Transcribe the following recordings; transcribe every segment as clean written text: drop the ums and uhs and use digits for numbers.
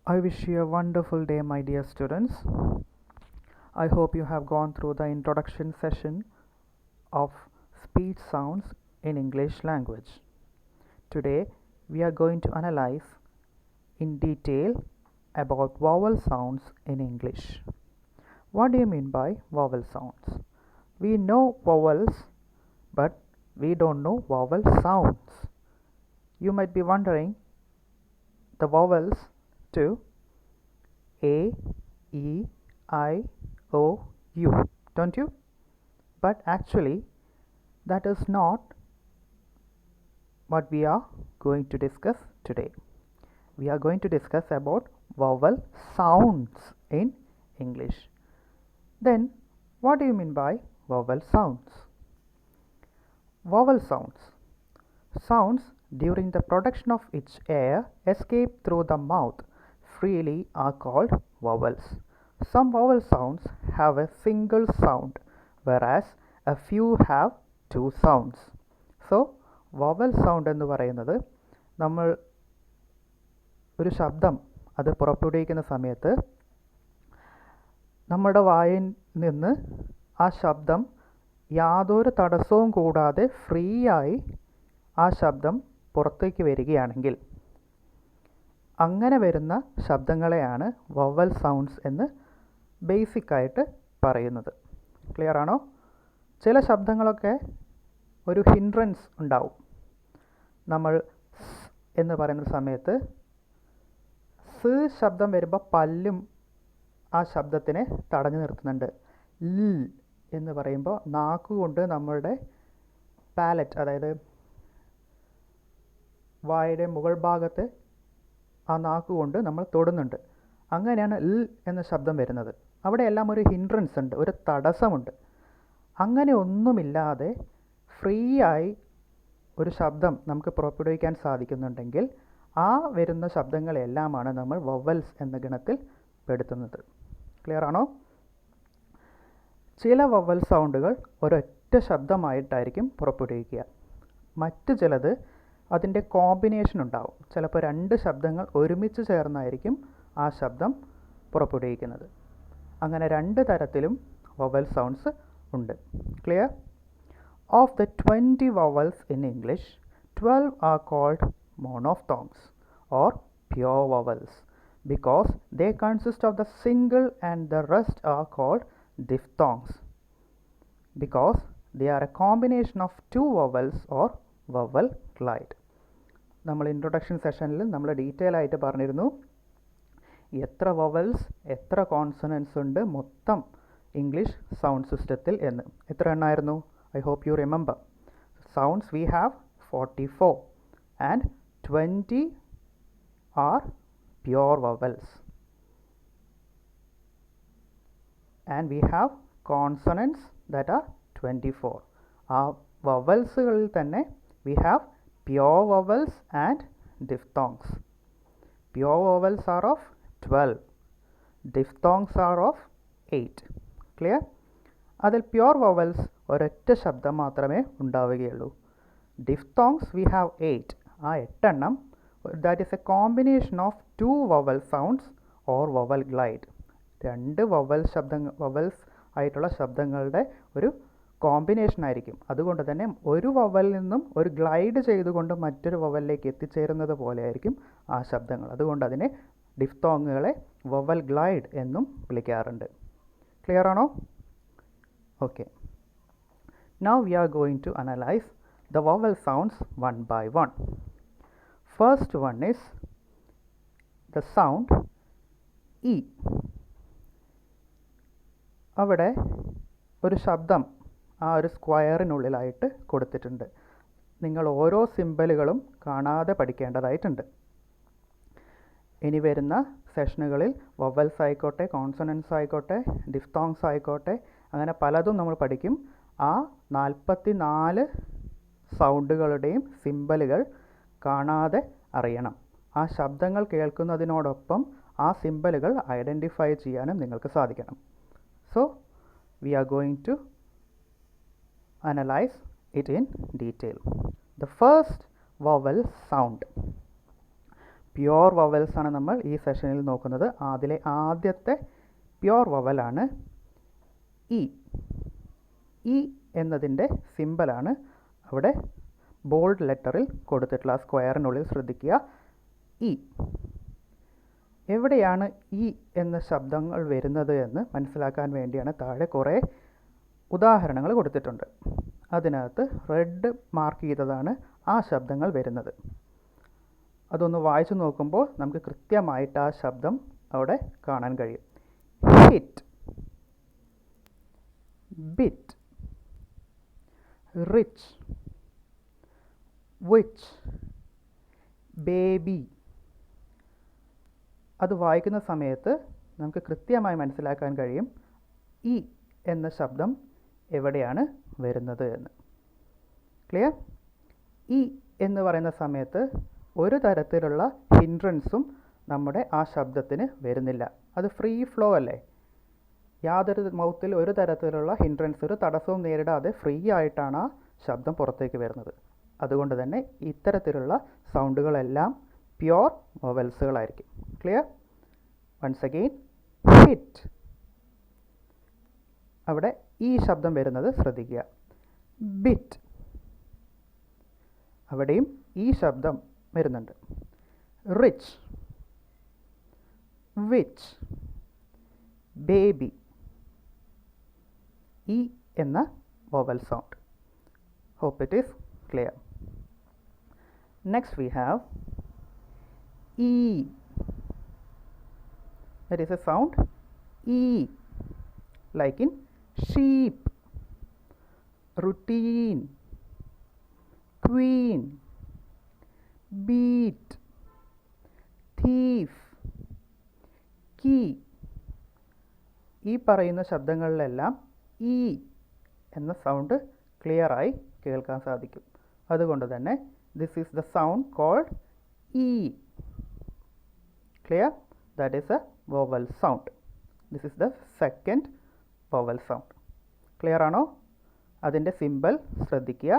I wish you a wonderful day, my dear students. I hope you have gone through the introduction session of speech sounds in English language. Today, we are going to analyze in detail about vowel sounds in English. What do you mean by vowel sounds? We know vowels, but we don't know vowel sounds. You might be wondering the vowels to A, E, I, O, U, don't you? But actually, that is not what we are going to discuss today. We are going to discuss about vowel sounds in English. Then, what do you mean by vowel sounds? Vowel sounds. Sounds during the production of which air escape through the mouth freely are called vowels. Some vowel sounds have a single sound, whereas a few have two sounds. So, vowel sound എന്ന് പറയുന്നത് നമ്മൾ ഒരു ശബ്ദം അത് പുറപ്പെടുവിക്കുന്ന സമയത്ത് നമ്മുടെ വായിൽ നിന്ന് ആ ശബ്ദം യാതൊരു തടസ്സവും കൂടാതെ ഫ്രീ ആയി ആ ശബ്ദം പുറത്തേക്ക് വരികയാണെങ്കിൽ അങ്ങനെ വരുന്ന ശബ്ദങ്ങളെയാണ് വവൽ സൗണ്ട്സ് എന്ന് ബേസിക്കായിട്ട് പറയുന്നത്. ക്ലിയർ ആണോ? ചില ശബ്ദങ്ങളൊക്കെ ഒരു ഹിൻഡ്രൻസ് ഉണ്ടാവും. നമ്മൾ സ് എന്ന് പറയുന്ന സമയത്ത് സ് ശബ്ദം വരുമ്പോൾ പല്ലും ആ ശബ്ദത്തിനെ തടഞ്ഞു നിർത്തുന്നുണ്ട്. ൽ എന്ന് പറയുമ്പോൾ നാക്കുകൊണ്ട് നമ്മളുടെ പാലറ്റ്, അതായത് വായുടെ മുകൾ ഭാഗത്ത് ആ നാക്കുകൊണ്ട് നമ്മൾ തൊടുന്നുണ്ട്. അങ്ങനെയാണ് ൽ എന്ന ശബ്ദം വരുന്നത്. അവിടെയെല്ലാം ഒരു ഹിൻഡ്രൻസ് ഉണ്ട്, ഒരു തടസ്സമുണ്ട്. അങ്ങനെ ഒന്നുമില്ലാതെ ഫ്രീ ആയി ഒരു ശബ്ദം നമുക്ക് പുറപ്പെടുവിക്കാൻ സാധിക്കുന്നുണ്ടെങ്കിൽ ആ വരുന്ന ശബ്ദങ്ങളെല്ലാമാണ് നമ്മൾ വവൽസ് എന്ന ഗണത്തിൽ പെടുത്തുന്നത്. ക്ലിയർ ആണോ? ചില വവൽ സൗണ്ടുകൾ ഒരൊറ്റ ശബ്ദമായിട്ടായിരിക്കും പുറപ്പെടുവിക്കുക. മറ്റ് ചിലത് അതിൻ്റെ കോമ്പിനേഷൻ ഉണ്ടാവും. ചിലപ്പോൾ രണ്ട് ശബ്ദങ്ങൾ ഒരുമിച്ച് ചേർന്നായിരിക്കും ആ ശബ്ദം പുറപ്പെടുവിക്കുന്നത്. അങ്ങനെ രണ്ട് തരത്തിലും വവൽ സൗണ്ട്സ് ഉണ്ട്. Clear? Of the 20 vowels in English, 12 are called monophthongs or pure vowels because they consist of the single, and the rest are called diphthongs because they are a combination of two vowels or vowel glide. നമ്മൾ introduction സെഷനിൽ നമ്മൾ detail ആയിട്ട് പറഞ്ഞിരുന്നു എത്ര vowels എത്ര consonants ഉണ്ട് മൊത്തം English sound സിസ്റ്റത്തിൽ എന്ന്. എത്ര എണ്ണമായിരുന്നു? I hope you remember. Sounds we have 44 and 20 are pure vowels and we have consonants that are 24. ആ വവൽസുകളിൽ തന്നെ we have pure vowels and diphthongs. Pure vowels are of 12. Diphthongs are of 8. Clear? അതിൽ pure vowels ഒരൊറ്റ ശബ്ദം മാത്രമേ ഉണ്ടാവുകയുള്ളൂ. Diphthongs we have 8. ആ 8 എണ്ണം that is a combination of two vowel sounds or vowel glide. രണ്ട് വവൽസ് ആയിട്ടുള്ള ശബ്ദങ്ങളുടെ ഒരു കോമ്പിനേഷൻ ആയിരിക്കും. അതുകൊണ്ട് തന്നെ ഒരു വവലിൽ നിന്നും ഒരു ഗ്ലൈഡ് ചെയ്തുകൊണ്ട് മറ്റൊരു വവലിലേക്ക് എത്തിച്ചേരുന്നത് പോലെ ആയിരിക്കും ആ ശബ്ദങ്ങൾ. അതുകൊണ്ട് അതിനെ ഡിഫ്തോങ്ങുകളെ വവൽ ഗ്ലൈഡ് എന്നും വിളിക്കാറുണ്ട്. ക്ലിയർ ആണോ? Okay. Now we are going to analyse the vowel sounds one by one. First one is the sound e. അവിടെ ഒരു ശബ്ദം ആ ഒരു സ്ക്വയറിനുള്ളിലായിട്ട് കൊടുത്തിട്ടുണ്ട്. നിങ്ങൾ ഓരോ സിമ്പലുകളും കാണാതെ പഠിക്കേണ്ടതായിട്ടുണ്ട്. ഇനി വരുന്ന സെഷനുകളിൽ വവൽസ് ആയിക്കോട്ടെ, കോൺസണൻസ് ആയിക്കോട്ടെ, ഡിഫ്തോങ്സ് ആയിക്കോട്ടെ, അങ്ങനെ പലതും നമ്മൾ പഠിക്കും. ആ 44 സൗണ്ടുകളുടെയും സിമ്പലുകൾ കാണാതെ അറിയണം. ആ ശബ്ദങ്ങൾ കേൾക്കുന്നതിനോടൊപ്പം ആ സിമ്പലുകൾ ഐഡൻറ്റിഫൈ ചെയ്യാനും നിങ്ങൾക്ക് സാധിക്കണം. So we are going to analyze it in detail. The first vowel sound. Pure vowels ആണ് നമ്മൾ ഈ സെഷനിൽ നോക്കുന്നത്. അതിലെ ആദ്യത്തെ പ്യുവർ വവലാണ് ഇ. ഇ എന്നതിൻ്റെ സിമ്പലാണ് അവിടെ ബോൾഡ് ലെറ്ററിൽ കൊടുത്തിട്ടുള്ള ആ സ്ക്വയറിനുള്ളിൽ ശ്രദ്ധിക്കുക. ഇ. എവിടെയാണ് ഇ എന്ന ശബ്ദങ്ങൾ വരുന്നത് എന്ന് മനസ്സിലാക്കാൻ വേണ്ടിയാണ് താഴെ കുറേ ഉദാഹരണങ്ങൾ കൊടുത്തിട്ടുണ്ട്. അതിനകത്ത് റെഡ് മാർക്ക് ചെയ്തതാണ് ആ ശബ്ദങ്ങൾ വരുന്നത്. അതൊന്ന് വായിച്ചു നോക്കുമ്പോൾ നമുക്ക് കൃത്യമായിട്ട് ആ ശബ്ദം അവിടെ കാണാൻ കഴിയും. Hit, bit, rich, which, baby. അത് വായിക്കുന്ന സമയത്ത് നമുക്ക് കൃത്യമായി മനസ്സിലാക്കാൻ കഴിയും ഇ എന്ന ശബ്ദം എവിടെയാണ് വരുന്നത് എന്ന്. ക്ലിയർ? ഇ എന്ന് പറയുന്ന സമയത്ത് ഒരു തരത്തിലുള്ള ഹിൻഡ്രൻസും നമ്മുടെ ആ ശബ്ദത്തിന് വരുന്നില്ല. അത് ഫ്രീ ഫ്ലോ അല്ലേ? യാതൊരു മൗത്തിൽ ഒരു തരത്തിലുള്ള ഹിൻഡ്രൻസ്, ഒരു തടസ്സവും നേരിടാതെ ഫ്രീ ആയിട്ടാണ് ആ ശബ്ദം പുറത്തേക്ക് വരുന്നത്. അതുകൊണ്ട് തന്നെ ഇത്തരത്തിലുള്ള സൗണ്ടുകളെല്ലാം പ്യുവർ വവൽസുകളായിരിക്കും. ക്ലിയർ? Once again, hit. അവിടെ ഈ ശബ്ദം വരുന്നത് ശ്രദ്ധിക്കുക. ബിറ്റ്, അവിടെയും ഈ ശബ്ദം വരുന്നുണ്ട്. Rich, which, baby. ഇ എന്ന vowel sound. Hope it is clear. Next we have E. That is a sound E, like in sheep, routine, queen, beat, thief, key. ഈ പറയുന്ന ശബ്ദങ്ങളിലെല്ലാം ഇ എന്ന സൗണ്ട് ക്ലിയറായി കേൾക്കാൻ സാധിക്കും. അതുകൊണ്ട് തന്നെ this is the sound called e. Clear? That is a vowel sound. This is the second vowel sound. Clear ആണോ? അതിൻ്റെ സിമ്പൽ ശ്രദ്ധിക്കുക.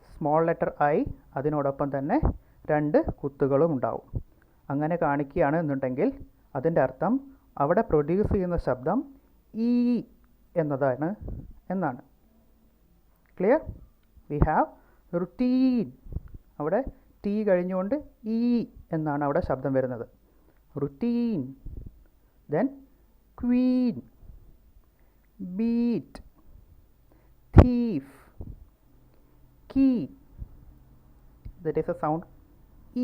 സ്മോൾ ലെറ്റർ ഐ, അതിനോടൊപ്പം തന്നെ 2 കുത്തുകളും ഉണ്ടാവും. അങ്ങനെ കാണിക്കുകയാണ് എന്നുണ്ടെങ്കിൽ അതിൻ്റെ അർത്ഥം അവിടെ പ്രൊഡ്യൂസ് ചെയ്യുന്ന ശബ്ദം ഇ എന്നതാണ് എന്നാണ്. ക്ലിയർ? We have routine. അവിടെ ടി കഴിഞ്ഞുകൊണ്ട് ഇ എന്നാണ് അവിടെ ശബ്ദം വരുന്നത്. Routine. Then Queen, beat, thief, key. That is a sound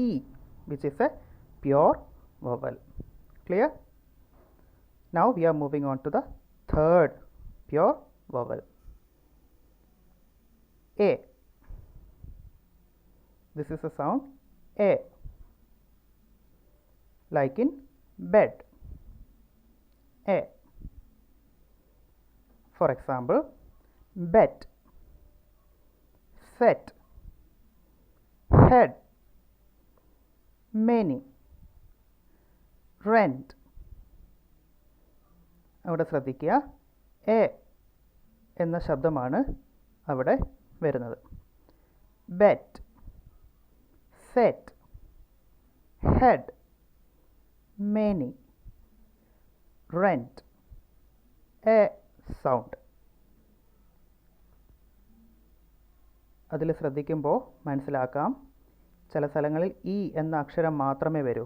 E, which is a pure vowel. Clear? Now we are moving on to the third pure vowel, A. This is a sound A, like in bed. A. For example, bet, set, head, many, rent. അവിടെ ശ്രദ്ധിക്കുക, A എന്ന ശബ്ദമാണ് അവിടെ വരുന്നത്. Bet, set, head, many, rent. E sound. അതിൽ ശ്രദ്ധിക്കുമ്പോൾ മനസ്സിലാക്കാം, ചില സ്ഥലങ്ങളിൽ ഇ എന്ന അക്ഷരം മാത്രമേ വരൂ.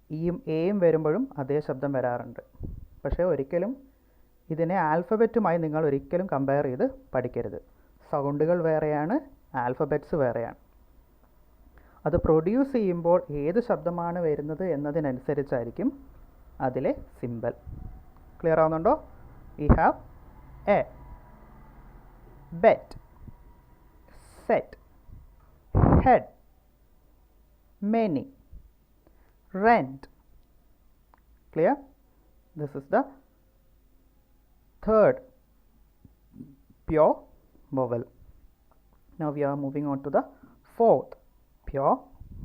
ഇയും എയും വരുമ്പോഴും അതേ ശബ്ദം വരാറുണ്ട്. പക്ഷേ ഒരിക്കലും ഇതിനെ ആൽഫബറ്റുമായി നിങ്ങൾ ഒരിക്കലും കമ്പയർ ചെയ്ത് പഠിക്കരുത്. സൗണ്ടുകൾ വേറെയാണ്, ആൽഫബറ്റ്സ് വേറെയാണ്. അത് പ്രൊഡ്യൂസ് ചെയ്യുമ്പോൾ ഏത് ശബ്ദമാണ് വരുന്നത് എന്നതിനനുസരിച്ചായിരിക്കും അതിലെ സിമ്പൽ. ക്ലിയർ ആവുന്നുണ്ടോ? We have a, bet, set, head, many, rent. Clear? This is the third pure vowel. Now we are moving on to the fourth pure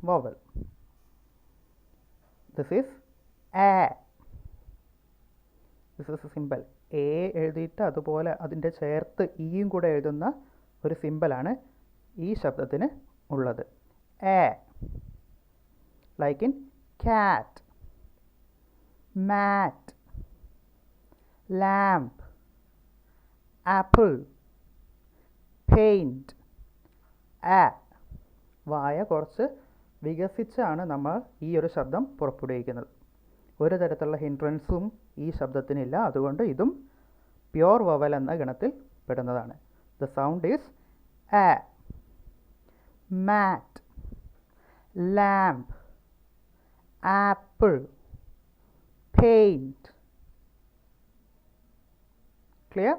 vowel. This is A. This is a symbol. A എഴുതിയിട്ട് അതുപോലെ അതിൻ്റെ ചേർത്ത് ഇയും കൂടെ എഴുതുന്ന ഒരു സിമ്പലാണ് ഈ ശബ്ദത്തിന് ഉള്ളത്. A. like in cat, mat, lamp, apple, paint, a. വായ കുറച്ച് വികസിച്ചാണ് നമ്മൾ ഈ ഒരു ശബ്ദം പുറപ്പെടുവിക്കുന്നത്. ഒരു തരത്തിലുള്ള ഹിൻഡ്രൻസും ഈ ശബ്ദത്തിനില്ല. അതുകൊണ്ട് ഇതും പ്യോർ വവൽ എന്ന ഗണത്തിൽ പെടുന്നതാണ്. The sound is a. mat, lamp, apple, paint. Clear?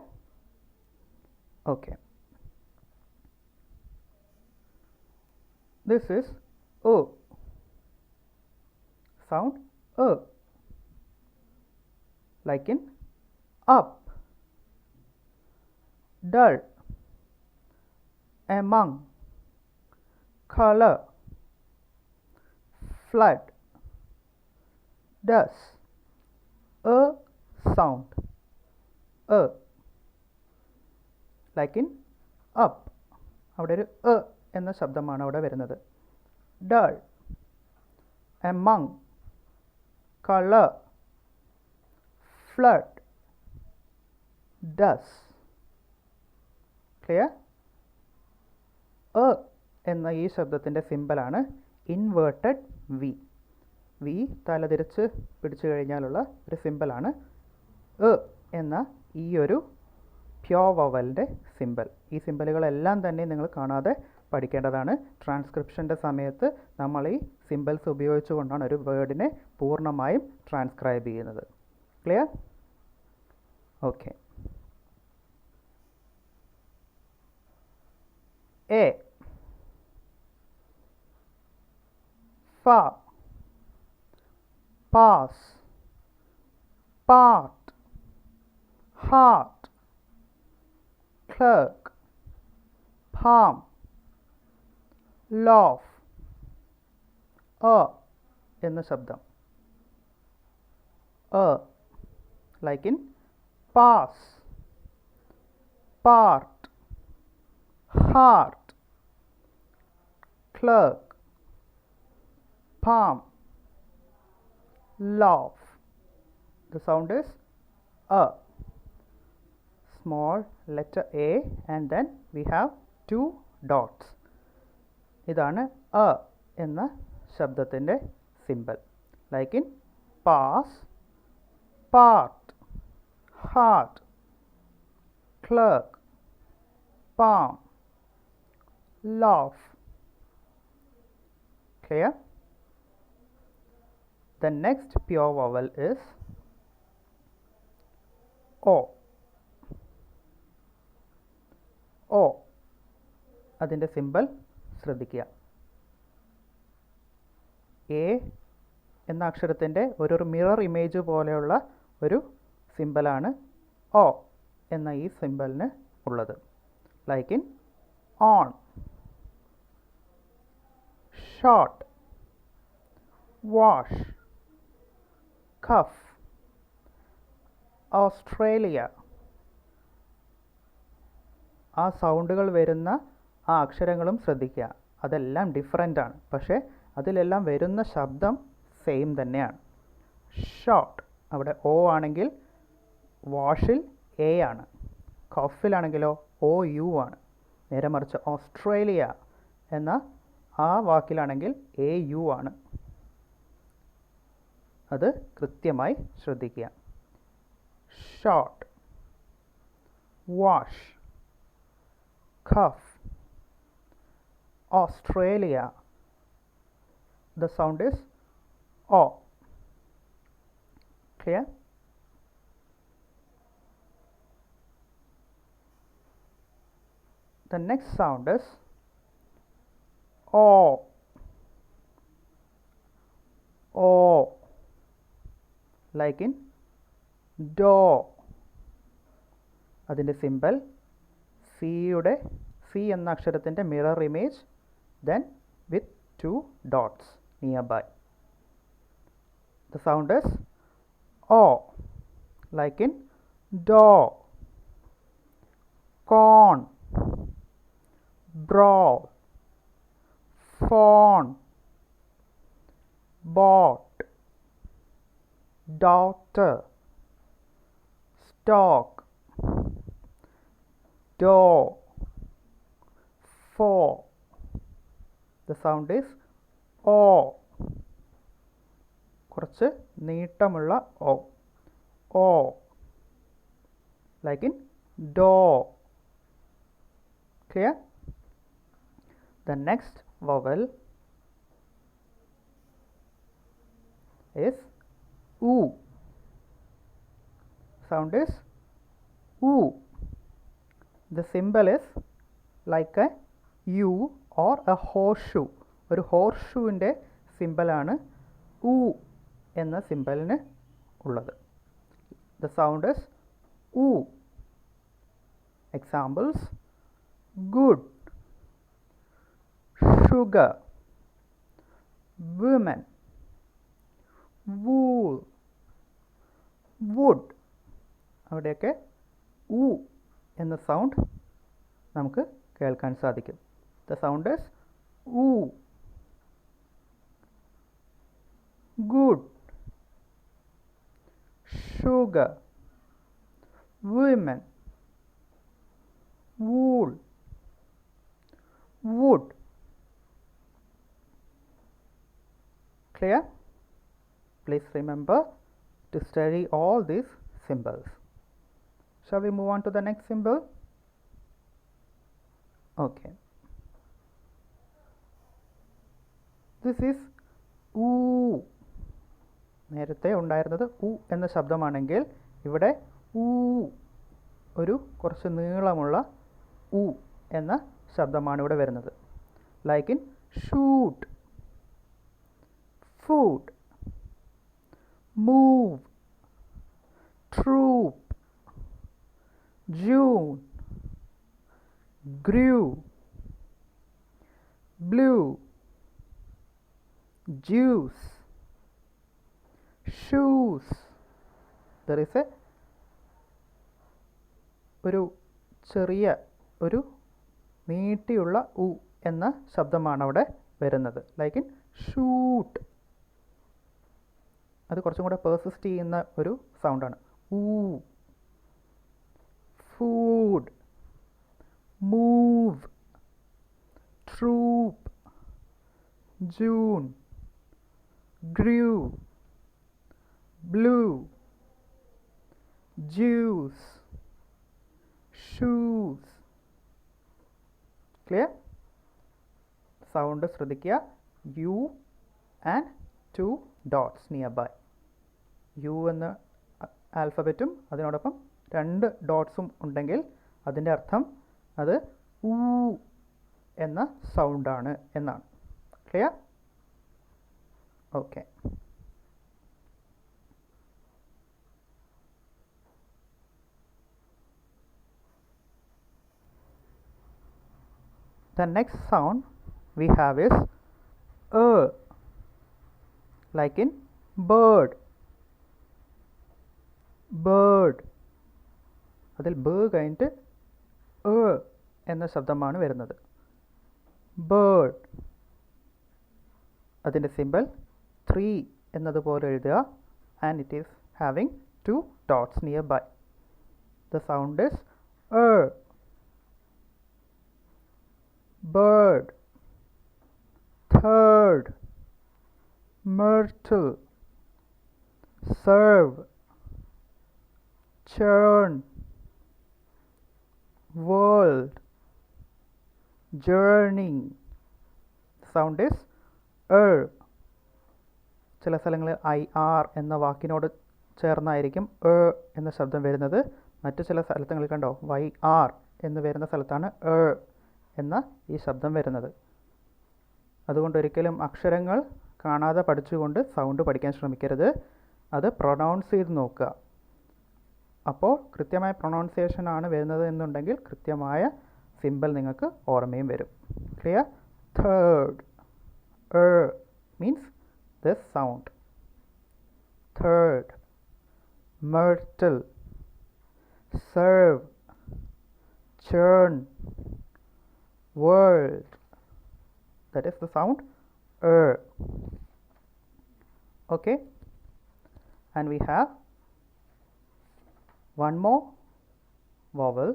Okay. This is O. Sound A. Like in up, dull, among, color, flood, does. A sound. A. Like in up. അവിടെ ഒരു A എന്ന ശബ്ദമാണ് അവിടെ വരുന്നത്. dull, among, color, flood, does. Clear? A എന്ന ഈ ശബ്ദത്തിൻ്റെ സിമ്പലാണ് inverted V. V തലതിരിച്ച് പിടിച്ചു കഴിഞ്ഞാലുള്ള ഒരു സിമ്പലാണ് എ എന്ന ഈ ഒരു പ്യോർ വവലിൻ്റെ സിമ്പൽ. ഈ സിമ്പലുകളെല്ലാം തന്നെ നിങ്ങൾ കാണാതെ പഠിക്കേണ്ടതാണ്. ട്രാൻസ്ക്രിപ്ഷൻ്റെ സമയത്ത് നമ്മൾ ഈ സിമ്പൽസ് ഉപയോഗിച്ചുകൊണ്ടാണ് ഒരു വേർഡിനെ പൂർണ്ണമായും ട്രാൻസ്ക്രൈബ് ചെയ്യുന്നത്. Clear? Okay. A. far, pass, part, heart, clerk, palm, laugh. എന്ന ശബ്ദം. like in pass, part, heart, clerk, palm, laugh. The sound is a. Small letter A and then we have two dots. ഇതാണ് a എന്ന ശബ്ദത്തിൻ്റെ symbol. like in pass, part, heart, clerk, palm, laugh. Clear? The next pure vowel is O. O. അതിൻ്റെ symbol ശ്രദ്ധിക്കുക. A എന്ന അക്ഷരത്തിൻ്റെ ഒരു mirror image പോലെയുള്ള ഒരു സിമ്പലാണ് O എന്ന ഈ സിമ്പലിന് ഉള്ളത്. like in on, short, wash, cuff, Australia. ആ സൗണ്ടുകൾ വരുന്ന ആ അക്ഷരങ്ങളും ശ്രദ്ധിക്കുക. അതെല്ലാം ഡിഫറൻ്റ് ആണ്, പക്ഷേ അതിലെല്ലാം വരുന്ന ശബ്ദം സെയിം തന്നെയാണ്. ഷോർട്ട് അവിടെ O ആണെങ്കിൽ വാഷിൽ A ആണ്. കഫിലാണെങ്കിലോ OU ആണ്. നേരെ മറിച്ച് ഓസ്ട്രേലിയ എന്ന ആ വാക്കിലാണെങ്കിൽ AU ആണ്. അത് കൃത്യമായി ശ്രദ്ധിക്കുക. Short, wash, cough, Australia. The sound is O. Clear? The next sound is O. O. Like in door. അതിൻ്റെ സിമ്പൽ സിയുടെ സി എന്ന അക്ഷരത്തിൻ്റെ mirror image then with two dots nearby. The sound is O. like in door, corn, brawl, fawn, bought, daughter, stock, door, for. The sound is o. കുറച്ച് നീട്ടമുള്ള o. O. Like in door. Clear? The next vowel is oo. Sound is oo. The symbol is like a U or a horseshoe. ഒരു ഹോർഷൂവിൻ്റെ സിമ്പലാണ് ഊ എന്ന സിമ്പലിന് ഉള്ളത്. The sound is oo. Examples: good, sugar, women, wool, wood. അവിടെയൊക്കെ ഊ എന്ന sound നമുക്ക് കേൾക്കാൻ സാധിക്കും. The sound is oo. Good, sugar, women, wool, wood. Clear? Please remember to study all these symbols. Shall we move on to the next symbol? Okay. This is oo. നേരത്തെ ഉണ്ടായിരുന്നത് ഉ എന്ന ശബ്ദമാണെങ്കിൽ ഇവിടെ ഊ ഒരു കുറച്ച് നീളമുള്ള ഉ എന്ന ശബ്ദമാണ് ഇവിടെ വരുന്നത്. Like in shoot, food, move, troop, June, grew, blue, juice, shoes. There is a ഒരു ചെറിയ ഒരു നീട്ടിയുള്ള ഉ എന്ന ശബ്ദമാണ് അവിടെ വരുന്നത്. Like in shoot. അത് കുറച്ചും കൂടെ പെർസിസ്റ്റ് ചെയ്യുന്ന ഒരു സൗണ്ടാണ്. ഊ. ഫുഡ്, മൂവ്, ട്രൂപ്പ്, ജൂൺ, ഗ്രൂ, blue, juice, shoes. Clear? Sound ശ്രദ്ധിക്കുക. U and 2 dots nearby. U എന്ന ആൽഫബറ്റും അതിനോടൊപ്പം 2 ഡോട്ട്സും ഉണ്ടെങ്കിൽ അതിൻ്റെ അർത്ഥം അത് ഊ എന്ന സൗണ്ടാണ് എന്നാണ്. Clear? Okay. The next sound we have is like in bird. Bird. അതിൽ ബ കഴിഞ്ഞിട്ട് എന്ന ശബ്ദമാണ് വരുന്നത്. Bird. അതിൻ്റെ സിമ്പൽ 3 എന്നതുപോലെ എഴുതുക. And it is having 2 dots nearby. The sound is bird, third, myrtle, serve, churn, world, journey. Sound is ചില സ്ഥലങ്ങളിൽ IR എന്ന വാക്കിനോട് ചേർന്നായിരിക്കും എന്ന ശബ്ദം വരുന്നത്. മറ്റു ചില സ്ഥലങ്ങളിൽ കണ്ടോ YR എന്ന് വരുന്ന സ്ഥലത്താണ് എന്ന ഈ ശബ്ദം വരുന്നത്. അതുകൊണ്ട് ഒരിക്കലും അക്ഷരങ്ങൾ കാണാതെ പഠിച്ചുകൊണ്ട് സൗണ്ട് പഠിക്കാൻ ശ്രമിക്കരുത്. അത് പ്രൊനൗൺസ് ചെയ്ത് നോക്കുക. അപ്പോൾ കൃത്യമായ പ്രൊനൗൺസിയേഷൻ ആണ് വരുന്നത് എന്നുണ്ടെങ്കിൽ കൃത്യമായ സിമ്പിൾ നിങ്ങൾക്ക് ഓർമ്മയും വരും. Clear? Third means this sound. Third, myrtle, serve, churn, world. That is the sound Okay, and we have one more vowel,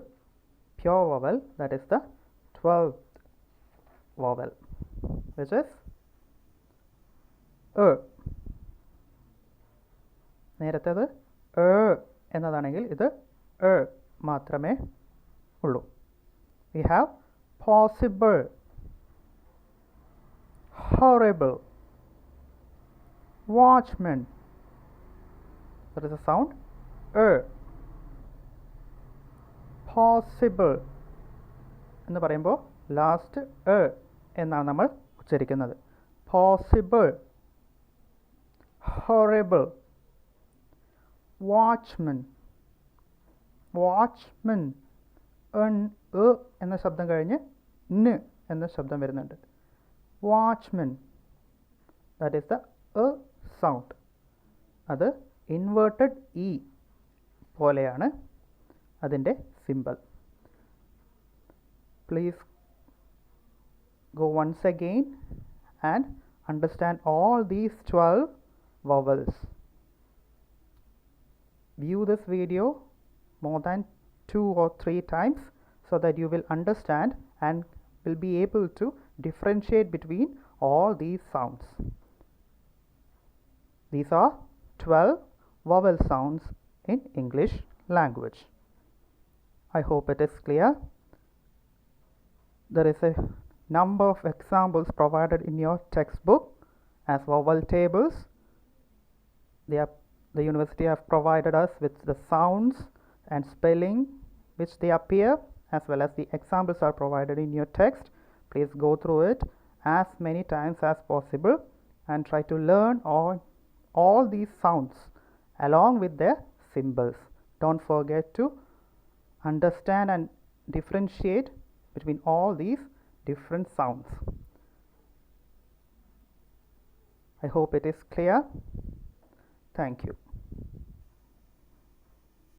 pure vowel, that is the 12th vowel, which is നേരത്തേത് എന്നതാണെങ്കിൽ ഇത് മാത്രമേ ഉള്ളൂ. We have possible, horrible, watchman. There is a sound possible എന്ന് പറയുമ്പോൾ last എന്നാണ് നമ്മൾ ഉച്ചരിക്കുന്നത്. possible, horrible, watchman. വാച്ച്മൻ എന്ന ശബ്ദം കഴിഞ്ഞ് ന് എന്ന ശബ്ദം വരുന്നുണ്ട്. വാച്ച്മൻ, ദാറ്റ് ഈസ് ദ സൗണ്ട്. അത് ഇൻവേർട്ടഡ് ഇ പോലെയാണ് അതിൻ്റെ symbol. Please go once again and understand all these 12 vowels. View this video more than 2 or 3 times so that you will understand and will be able to differentiate between all these sounds. These are 12 vowel sounds in English language. I hope it is clear. There is a number of examples provided in your textbook as vowel tables. The university have provided us with the sounds and spelling which they appear, as well as the examples are provided in your text. Please go through it as many times as possible and try to learn all these sounds along with their symbols. Don't forget to understand and differentiate between all these different sounds. I hope it is clear. Thank you.